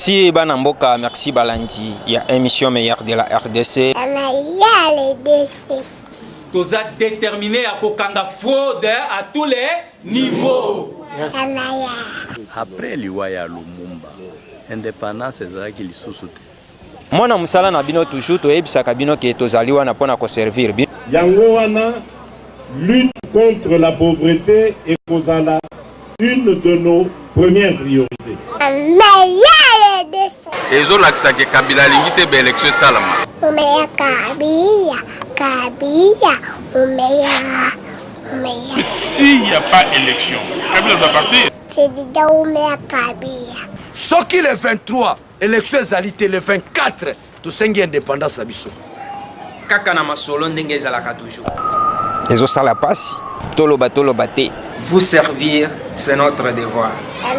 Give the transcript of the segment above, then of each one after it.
Merci Banamboka, merci Balandi. Il y a émission meilleure de la RDC. Nous a déterminé à kokanga fraude à tous les niveaux. Après l'Iwaya Lumumba, indépendance est qui sous Moi na musala na bino toujours to ebisaka bino ke tozali wana pona ko servir bien. Yango wana lutte contre la pauvreté et kozala une de nos premières priorités. Ezo lakisa ke Kabila lingite be élection salama. Umeya Kabila, umeya. S'il n'y a pas élection, Kabila doit partir. C'est déjà umeya Kabila. Soki le 23, élection ezalité le 24, tout sengi indépendance à biso. Kaka na masolo ndenge ezalaka toujours. Ezo sala pasi, toloba te. Vous servir, c'est notre devoir.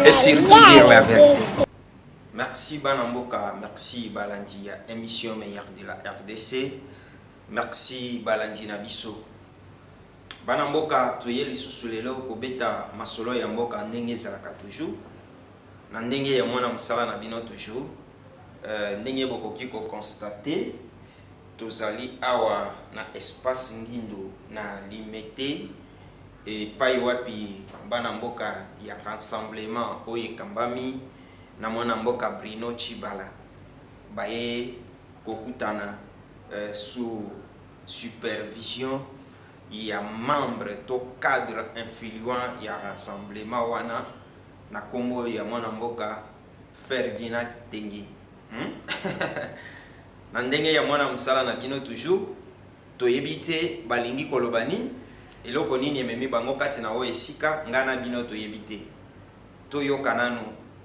Et surtout dire la vérité. Merci Banamboka, merci Balandi, émission meilleure de la RDC. Merci Balandi Nabiso. Banamboka, toye lisusu lelo kobeta masolo ya mboka ndenge ezalaka toujours. Na ndenge ya mwana musala na bino toujours. Ndenge bokoki ko constater tozali awa na espace ngindo na limité et pai wapi Banamboka ya rassemblement oye kambami na mwana mboka Bruno Chibala baye kokutana sous supervision ya membre to cadre influent ya rassemblement wana na kombo ya mwana mboka Ferdinand Tengi. Na ndenge ya mwana musala na bino toujours to yebite balingi kolobani eloko nini ememi bango kati na o esika ngana bino to yebite to yoka nanu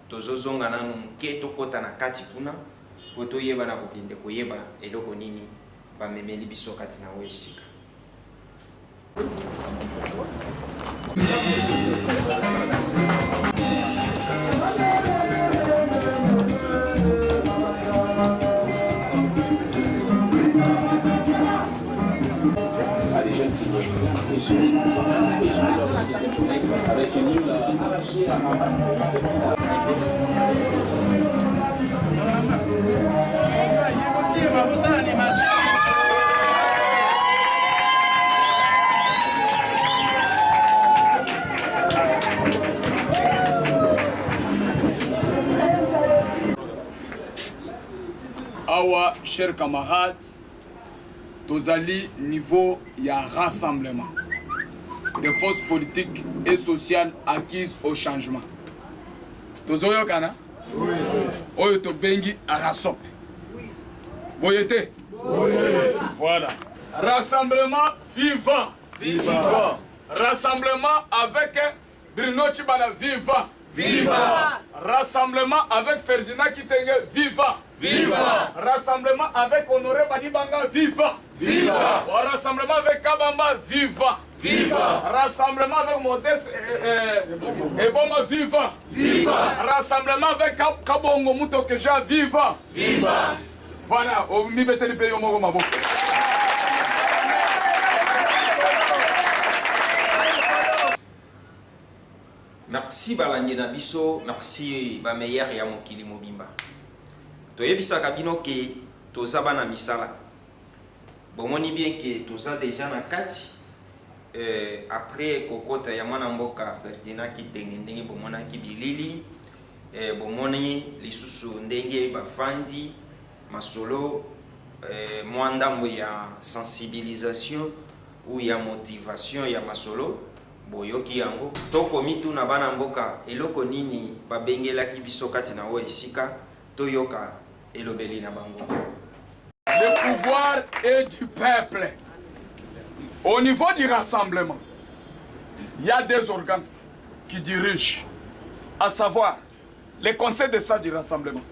tozozonga nanu mke tokota na kati kuna po toyeba na kokende koyeba eloko nini bamemeli biso kati na o esika. Awa, chers camarades, tozali niveau ya rassemblement de forces politiques et sociales acquises au changement. Tozoyo kana? Oui. Oyo to bengi arasop. Boyete? Oui. Voilà. Rassemblement vivant. Vivant. Rassemblement avec Bruno Chibala vivant. Vivant. Rassemblement avec Ferdinand Kitenge vivant. Viva! Rassemblement avec Honoré Badibanga, viva! Viva! Rassemblement avec Kabamba, viva! Viva! Rassemblement avec Modeste Eboma, viva! Viva! Rassemblement avec Kabongo Mutokeja, viva! Viva! Voilà, au mi-bete du pays au Moro Mabo. Merci Balandi Nabiso, merci Bameyer ya Mokili Mobimba. Toyebisaka bino ke toza bana misala. Bomoni bien ke toza déjà na kati après kokota ya mwana mboka Ferdinand Kitenge ndenge bomona kibilili bomoni lisusu ndenge bafandi masolo mwandambo ya sensibilisation ou ya motivation ya masolo boyoki yango toko mitu na bana mboka eloko nini babengelaki biso kati na o esika toyoka. Le pouvoir est du peuple. Au niveau du rassemblement, il y a des organes qui dirigent, à savoir les conseils de ça du rassemblement,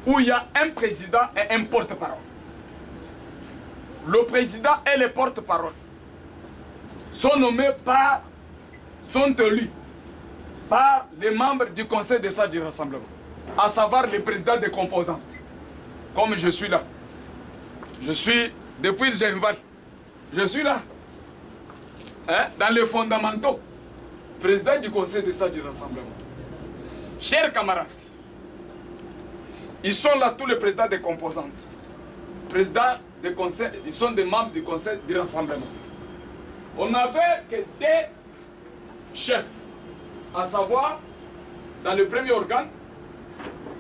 où il y a un président et un porte-parole. Le président et les porte-parole sont nommés sont élus par les membres du conseil de ça du rassemblement, à savoir le président des composantes, comme je suis là. Je suis, depuis que j'invite, je suis là, hein, dans les fondamentaux, président du conseil de ça du rassemblement. Chers camarades, Ils sont là, tous les présidents des composantes. Présidents des conseils, ils sont des membres du conseil du rassemblement. On n'avait que des chefs, à savoir, dans le premier organe,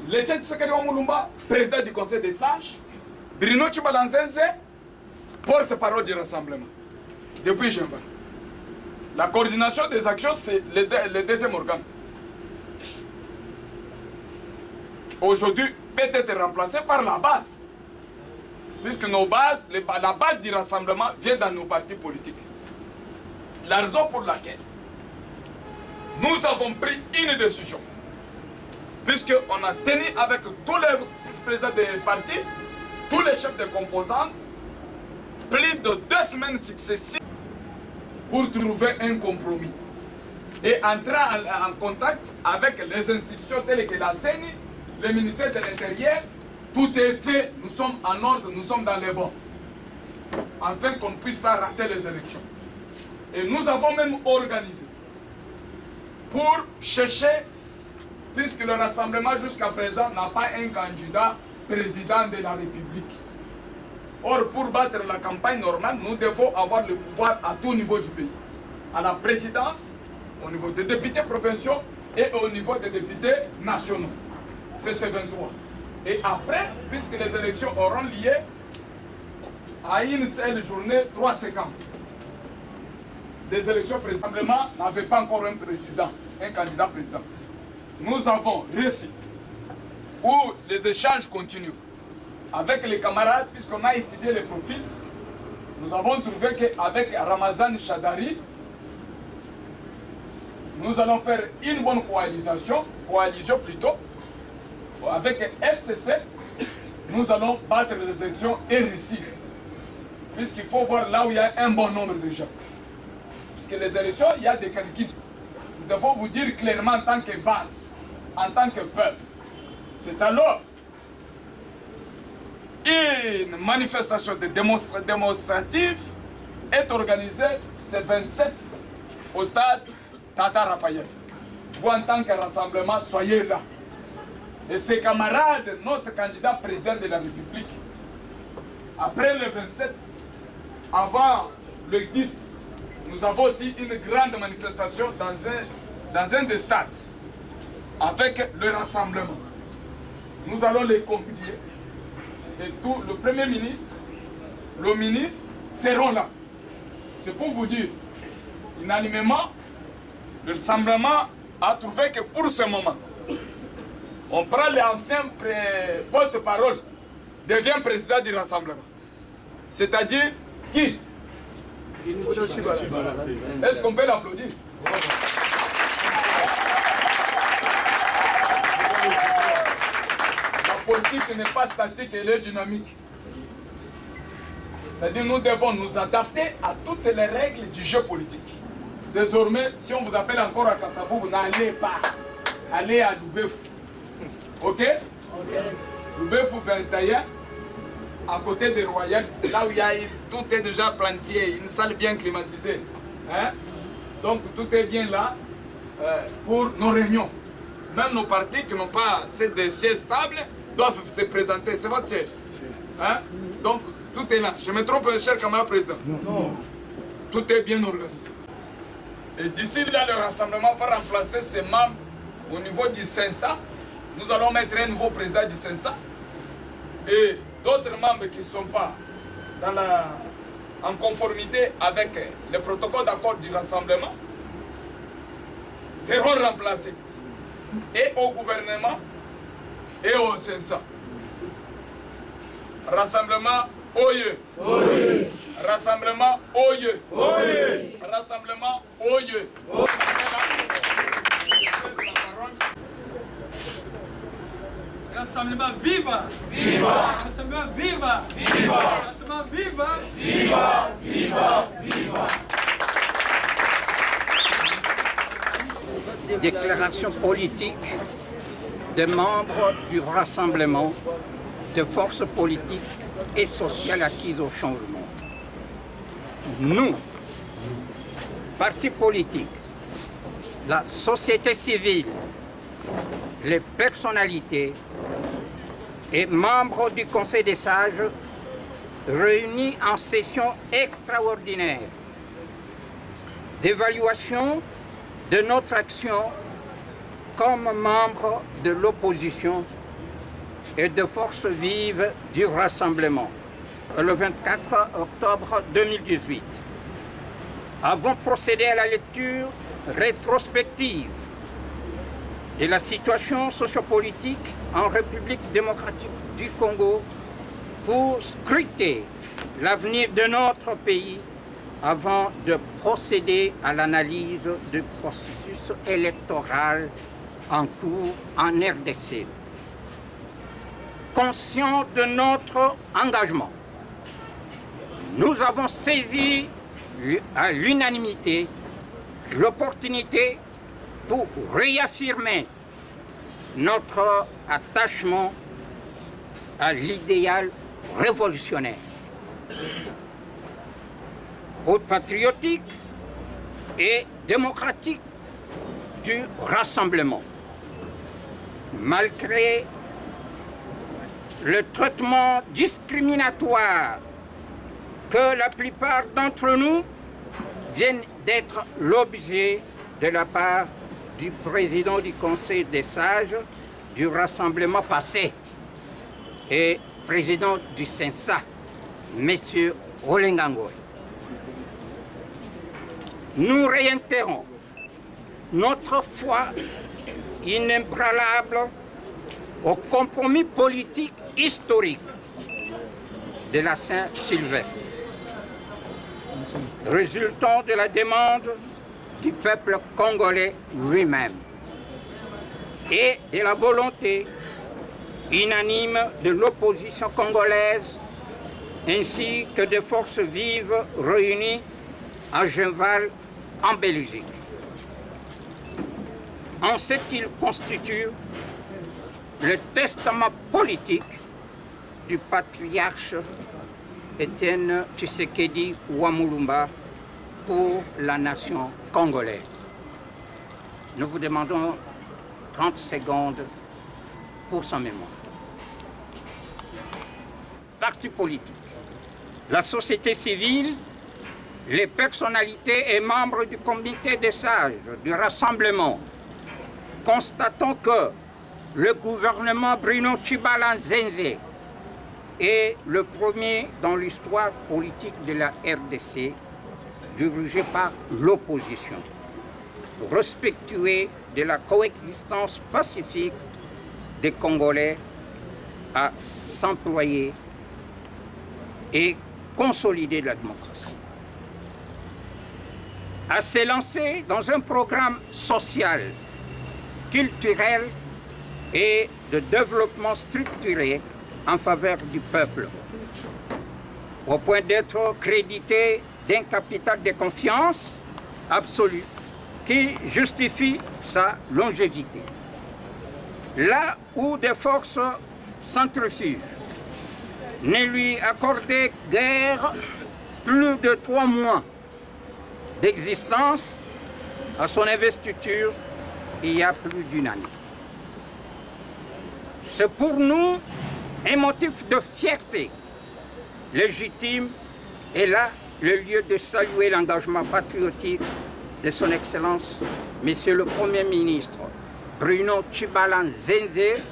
Letchen Tshisekedi Mulumba, président du conseil des sages, Bruno Chibalanzenze, porte-parole du rassemblement, depuis janvier. La coordination des actions, c'est le deuxième organe. Aujourd'hui, peut être remplacé par la base. Puisque nos bases, la base du rassemblement vient dans nos partis politiques. La raison pour laquelle nous avons pris une décision. Puisqu'on a tenu avec tous les présidents des partis, tous les chefs de composantes, plus de 2 semaines successives pour trouver un compromis. Et entrer en contact avec les institutions telles que la CENI, le ministère de l'Intérieur. Tout est fait, nous sommes en ordre, nous sommes dans les bons. Afin qu'on ne puisse pas rater les élections. Et nous avons même organisé pour chercher, puisque le rassemblement jusqu'à présent n'a pas un candidat président de la République. Or, pour battre la campagne normale, nous devons avoir le pouvoir à tout niveau du pays. À la présidence, au niveau des députés provinciaux et au niveau des députés nationaux. C'est ces 23. Et après, puisque les élections auront lié à une seule journée, 3 séquences. Les élections présidentielles n'avaient pas encore un président, un candidat président. Nous avons réussi, où les échanges continuent avec les camarades, puisqu'on a étudié les profils. Nous avons trouvé qu'avec Ramazan Chadari, nous allons faire une bonne coalition plutôt. Avec FCC, nous allons battre les élections et réussir. Puisqu'il faut voir là où il y a un bon nombre de gens. Puisque les élections, il y a des calculs. Nous devons vous dire clairement en tant que base, en tant que peuple. C'est alors une manifestation démonstrative est organisée ce 27 au stade Tata Raphaël. Vous, en tant que rassemblement, soyez là. Et ses camarades, notre candidat président de la République, après le 27, avant le 10, nous avons aussi une grande manifestation dans un des stades, avec le rassemblement. Nous allons les convier. Et tout, le Premier ministre, le ministre seront là. C'est pour vous dire, unanimement, le rassemblement a trouvé que pour ce moment, on prend l'ancien porte-parole, devient président du rassemblement. C'est-à-dire qui? Est-ce qu'on peut l'applaudir? La politique n'est pas statique, elle est dynamique. C'est-à-dire nous devons nous adapter à toutes les règles du jeu politique. Désormais, si on vous appelle encore à Kassabou, vous n'allez pas. Allez à Loubeuf. Ok? Loubeuf 21, à côté des Royales, c'est là où il y a tout est déjà planifié, une salle bien climatisée. Hein? Donc tout est bien là pour nos réunions. Même nos partis qui n'ont pas des sièges stables doivent se présenter. C'est votre siège. Hein? Donc tout est là. Je me trompe, cher camarade président? Non. Tout est bien organisé. Et d'ici là, le rassemblement va remplacer ses membres au niveau du CENSA. Nous allons mettre un nouveau président du CENSA. Et d'autres membres qui ne sont pas en conformité avec le protocole d'accord du rassemblement seront remplacés. Et au gouvernement et au CENSA. Rassemblement Oye. Oye. Rassemblement Oye. Oye. Rassemblement Oye. Oye. Rassemblement viva! Viva! Rassemblement viva! Viva! Rassemblement viva! Viva! Viva! Viva! Déclaration politique des membres du rassemblement de forces politiques et sociales acquises au changement. Nous, partis politiques, la société civile, les personnalités, et membres du Conseil des sages réunis en session extraordinaire d'évaluation de notre action comme membres de l'opposition et de forces vives du rassemblement le 24 octobre 2018. Avons procédé à la lecture rétrospective de la situation sociopolitique en République démocratique du Congo pour scruter l'avenir de notre pays avant de procéder à l'analyse du processus électoral en cours en RDC. Conscients de notre engagement, nous avons saisi à l'unanimité l'opportunité pour réaffirmer notre attachement à l'idéal révolutionnaire, au patriotique et démocratique du rassemblement. Malgré le traitement discriminatoire que la plupart d'entre nous viennent d'être l'objet de la part du président du Conseil des sages du rassemblement passé et président du CENSA, M. Olengangoy. Nous réitérons notre foi inébranlable au compromis politique historique de la Saint-Sylvestre, résultant de la demande du peuple congolais lui-même et de la volonté unanime de l'opposition congolaise ainsi que des forces vives réunies à Genval en Belgique. En ce qu'il constitue le testament politique du patriarche Étienne Tshisekedi Ouamulumba pour la nation congolaise. Nous vous demandons 30 secondes pour son mémoire. Partis politiques, la société civile, les personnalités et membres du comité des sages du rassemblement, constatons que le gouvernement Bruno Tshibala-Nzenze est le premier dans l'histoire politique de la RDC dirigé par l'opposition, respectueux de la coexistence pacifique des Congolais à s'employer et consolider la démocratie, à s'élancer dans un programme social, culturel et de développement structuré en faveur du peuple, au point d'être crédité d'un capital de confiance absolue qui justifie sa longévité. Là où des forces centrifuges ne lui accordaient guère plus de 3 mois d'existence, à son investiture il y a plus d'1 année. C'est pour nous un motif de fierté légitime et là le lieu de saluer l'engagement patriotique de son Excellence, Monsieur le Premier ministre Bruno Tshibala-Nzenze,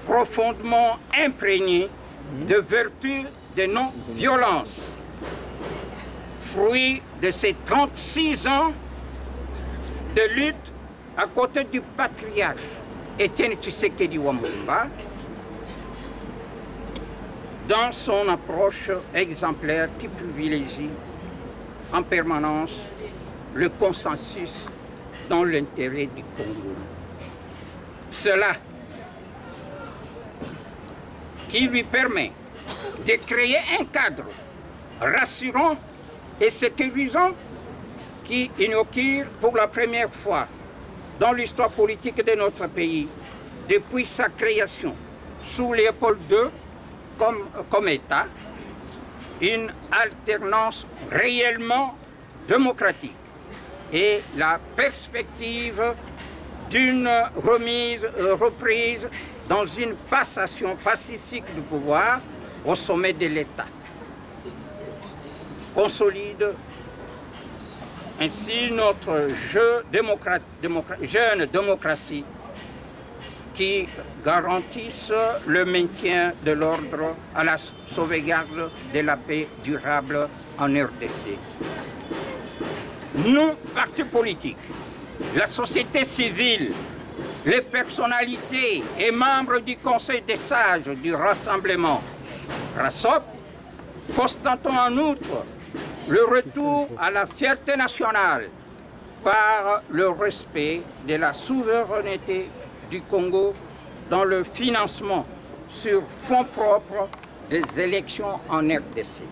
profondément imprégné de vertus de non-violence, fruit de ses 36 ans de lutte à côté du patriarche Étienne Tshisekedi Ouamulumba, dans son approche exemplaire qui privilégie en permanence le consensus dans l'intérêt du Congo. Cela qui lui permet de créer un cadre rassurant et sécurisant qui inaugure pour la première fois dans l'histoire politique de notre pays, depuis sa création sous Léopold II comme État, une alternance réellement démocratique et la perspective d'une reprise dans une passation pacifique du pouvoir au sommet de l'État. Consolide ainsi notre jeune démocratie qui garantisse le maintien de l'ordre à la sauvegarde de la paix durable en RDC. Nous, partis politiques, la société civile, les personnalités et membres du Conseil des sages du Rassemblement RASOP, constatons en outre le retour à la fierté nationale par le respect de la souveraineté du Congo dans le financement sur fonds propres des élections en RDC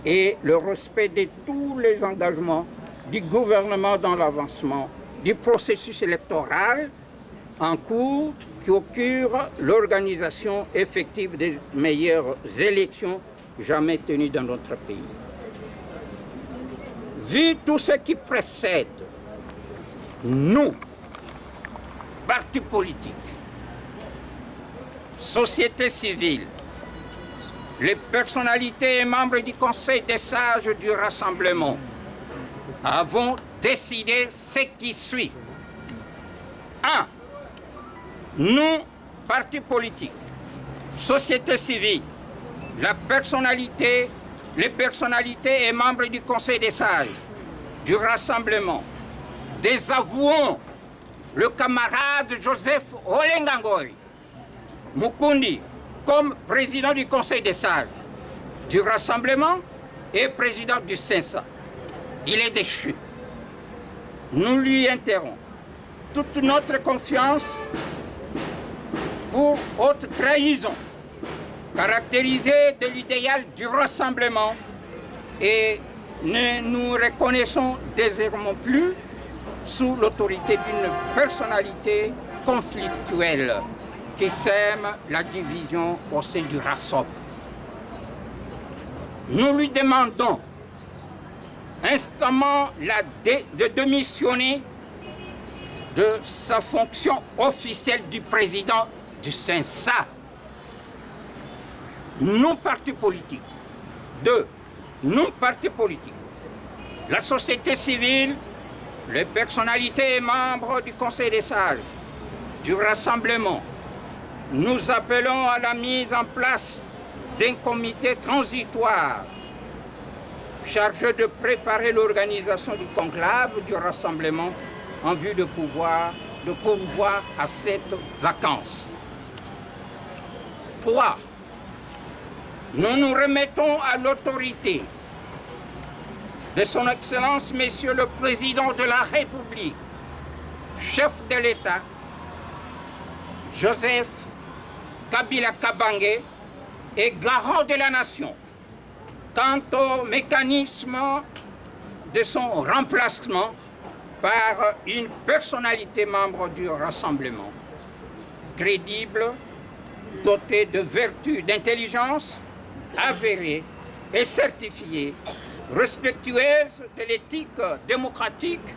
et le respect de tous les engagements du gouvernement dans l'avancement du processus électoral en cours qui occure l'organisation effective des meilleures élections jamais tenues dans notre pays. Vu tout ce qui précède, nous, partis politiques, société civile, les personnalités et membres du Conseil des sages du Rassemblement avons décidé ce qui suit. 1. Nous, partis politiques, société civile, les personnalités et membres du Conseil des sages du Rassemblement désavouons le camarade Joseph Olengangoy Mukundi comme président du Conseil des sages du Rassemblement et président du CENSA. Il est déchu. Nous lui interrompons toute notre confiance pour haute trahison, caractérisée de l'idéal du rassemblement, et ne nous reconnaissons désormais plus sous l'autorité d'une personnalité conflictuelle qui sème la division au sein du RASOP. Nous lui demandons instamment de démissionner de sa fonction officielle du président du CENSA. Nous, partis politiques. 2. Nous, partis politiques. La société civile, les personnalités et membres du Conseil des sages, du Rassemblement, nous appelons à la mise en place d'un comité transitoire chargé de préparer l'organisation du conclave du Rassemblement en vue de pourvoir à cette vacance. 3. Nous nous remettons à l'autorité de son Excellence, Monsieur le Président de la République, chef de l'État, Joseph Kabila Kabange, et garant de la nation, quant au mécanisme de son remplacement par une personnalité membre du Rassemblement, crédible, dotée de vertus d'intelligence, avérée et certifiée, respectueuse de l'éthique démocratique,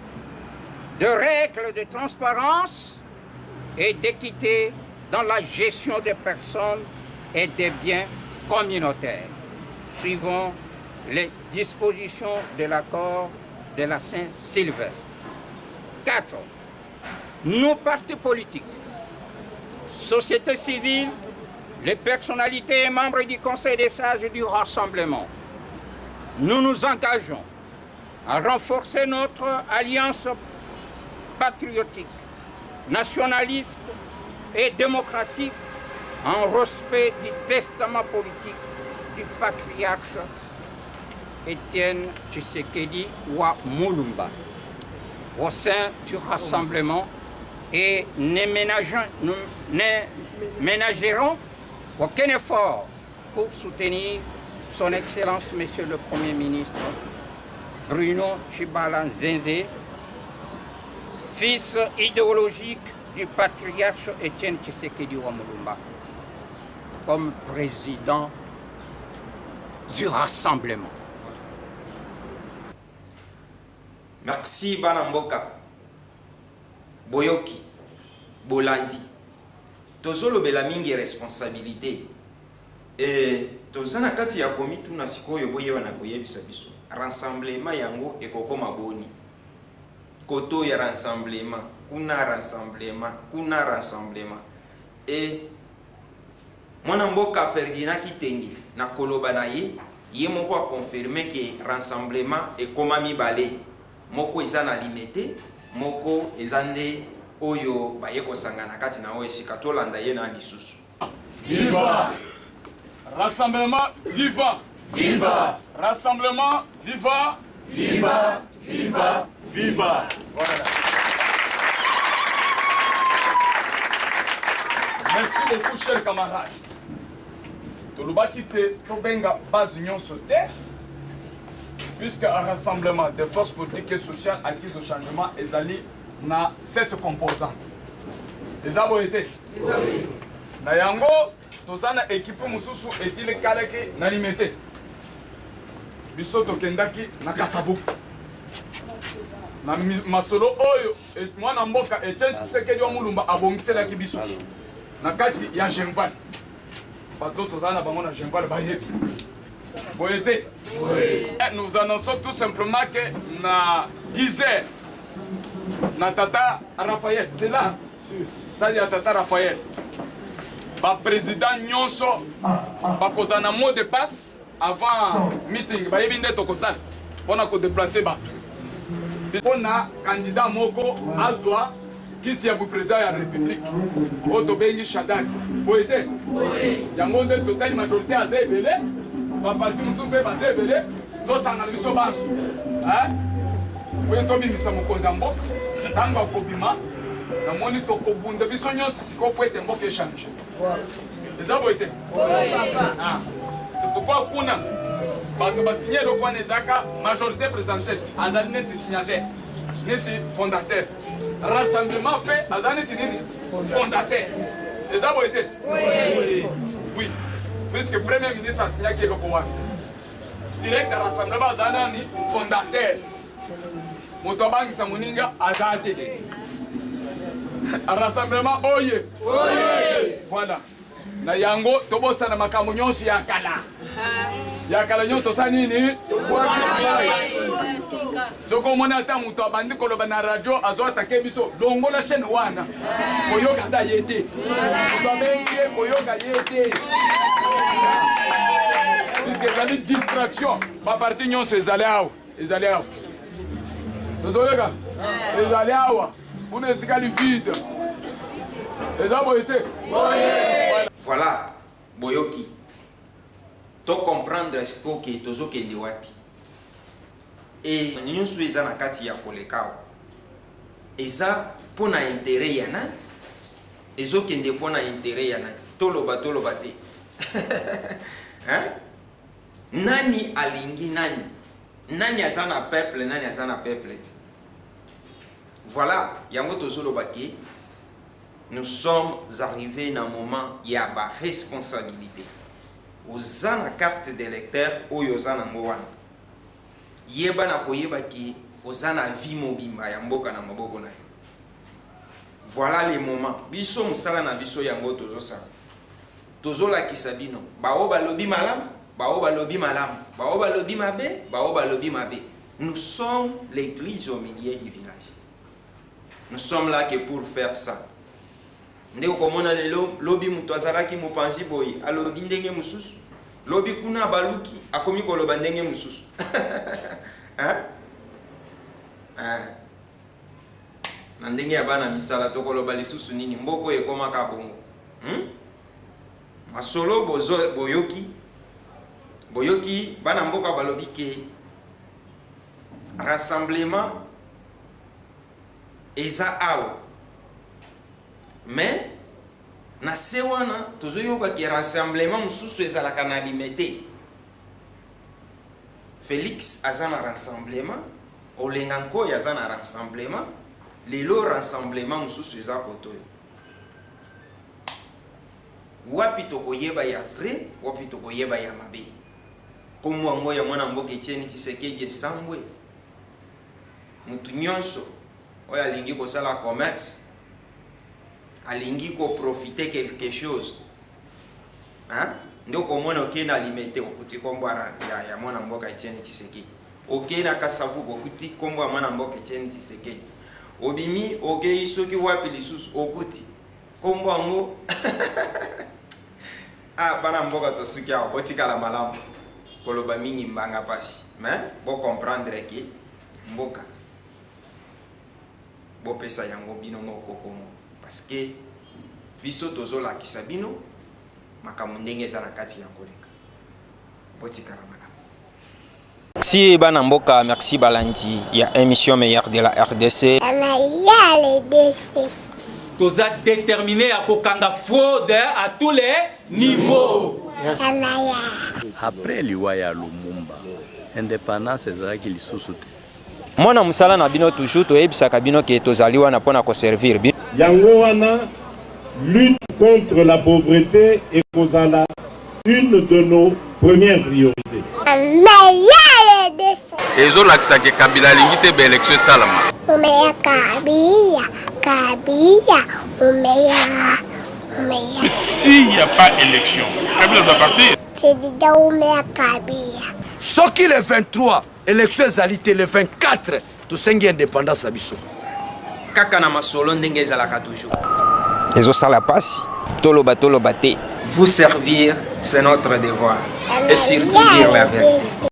de règles de transparence et d'équité dans la gestion des personnes et des biens communautaires, suivant les dispositions de l'accord de la Saint-Sylvestre. 4. Nos partis politiques, société civile, les personnalités et membres du Conseil des sages du Rassemblement, nous nous engageons à renforcer notre alliance patriotique, nationaliste et démocratique en respect du testament politique du patriarche Étienne Tshisekedi wa Mulumba au sein du Rassemblement, et ne ménagerons aucun effort pour soutenir son Excellence Monsieur le Premier ministre Bruno Tshibala Nzenze, fils idéologique du patriarche Étienne Tshisekedi wa Mulumba, comme président du Rassemblement. Merci Banamboka, Boyoki, Bolandi, tozolobela mingi responsabilité et tozana kati ya komi tuna sikoyo boyeba na koyebisa biso rassemblement yango ekokoma boni koto ya rassemblement kuna rassemblement et mwana mboka Ferdinand Kitenge na koloba na ye moko a confirmé que rassemblement ekoma mibale moko eza na limité moko ezande oyo baye kosangana kati na oyo esika tolanda ye na lisusu. Viva! Rassemblement vivant! Viva! Rassemblement vivant! Viva! Viva! Viva! Voilà. Merci beaucoup, chers camarades. Toluba quitte Tobenga base union sauté, puisque un rassemblement des forces politiques et sociales acquises au changement est allé na 7 composantes. Les abonnés. Na yango, tozana équipe mususu est-il kalaki na limité. Bisoto kendaki na Kasavu. Na masolo oyo et mwana mboka Etienne Tshisekedi wa Mulumba abongisela ki biso. Na kati ya Genval. Bato tozana bango na Genval bayebi. Boyete. Nous annonçons tout simplement que na 10h na Tata Raphaël, c'est là. C'est-à-dire Tata Raphaël. Ba président nyonso ba kozana mot de passe avant meeting ba yebi ndeto kosala pona ko déplacer ba. Pona candidat moko azwa kiti ya président ya République. Oto bengi Shadari. Boyete. Yango nde total majorité azebele. Ba parti musu pe bazebele to sanga biso basu. Hein? Oyo to bimisa mokonzi mboka. Tanga kobima na moni to kobunda biso nyonso siko po ete mboka échange. Eza boyete. Ah. C'est pourquoi kuna bato ba signer le point ezaka majorité présidentielle azali neti signataire neti fondateur rassemblement pe azali neti nini fondateur. Eza boyete. Oui. Puisque le premier ministre a signé que le pouvoir direct à rassemblement azali fondateur. Motobangi Samuninga azate. Rassemblement oye. Voilà. Na yango tobosa na makambo nyonso ya kala. Ya kala nyonso sa nini? Soko mona ata muto abandi koloba na radio azo atake biso longola chaîne wana. Koyoka da yete. Tobengi koyoka yete. Puisque ça dit distraction. Ba parti nyonso ezali awo. Ezali awo. Tozolega. Ezali awa. Pour etika li vide. Eza boyete. Voilà, boyoki. To comprendre ce que tozo kende wapi. Et nous sommes na kati ya kolekao. Eza pona intérêt yana. Ezo kende pona intérêt yana. Toloba te. Hein? Nani alingi nani? Nani azana peuple, nani azana peuple. Voilà, yango tozolo baki. Nous sommes arrivés dans un moment où il y a une responsabilité. Aux ana carte d'électeur ou aux ana mwana. Yeba na koyeba ki aux ana vie mobimba ya mboka na maboko na yo. Voilà les moments. Biso musala na biso yango tozo sa. Tozo la kisabino. Bao balobi malam, bao balobi malam, bao balobi mabe, bao balobi mabe. Nous sommes l'église au milieu du village. Nous sommes là que pour faire ça. Ndeko komona lelo lobi mutu azalaki mopanzi boy alobi ndenge mususu lobi kuna baluki akomi koloba ndenge mususu. Hein? Na ndenge ya bana misala to koloba lisusu nini mboko ekoma ka bongo. Masolo boyoki bana mboka balobi ke rassemblement eza awa. Mais na sewana tozoyoka ki rassemblement mususu ezalaka na limité. Félix azana rassemblement, Olenganko yazana rassemblement, lelo rassemblement mususu ezakotoyo. Wapi tokoyeba ya vrai, wapi tokoyeba ya mabe. Komo ngo ya mwana mboka Etienne Tshisekedi esambwe. Mutu nyonso oya lingi kosala commerce. alingi ko profiter quelque chose. Hein? Donc au moins ok na limité okuti kombo ya mwana mboka Etienne Tshisekedi. Ok na kasavu okuti kombo ya mwana mboka Etienne Tshisekedi. Obimi ok isoki wapi lisusu okuti kombo ngo bana mboka to suki a botika la malamu. Koloba mingi mbanga pasi. Mais bo comprendre que mboka bo pesa yango bino moko komo parce que biso tozola kisabino makambo ndenge eza na kati ya koleka botika la malamu. Merci bana mboka, merci balandi ya émission meilleure de la RDC. Toza déterminé à kokanga fraude à tous les niveaux. Après Liwaya Lumumba, indépendance ezalaki lisusu te. Mwana musala na bino toujours toyebisaka bino ke tozaliwa na pona ko servir bino. Yango wana lutte contre la pauvreté et kozala une de nos premières priorités. ezolakisa ke Kabila alingi te ba élection esalama. Umeya Kabila, umeya. S'il n'y a pas élection, Kabila doit partir. C'est dit umeya Kabila. Soki le 23, élection ezalité le 24, tosengi indépendance biso. Kaka na masolo ndenge ezalaka toujours. Ezosala pasi, toloba te. Vous servir, c'est notre devoir. Et surtout dire la vérité.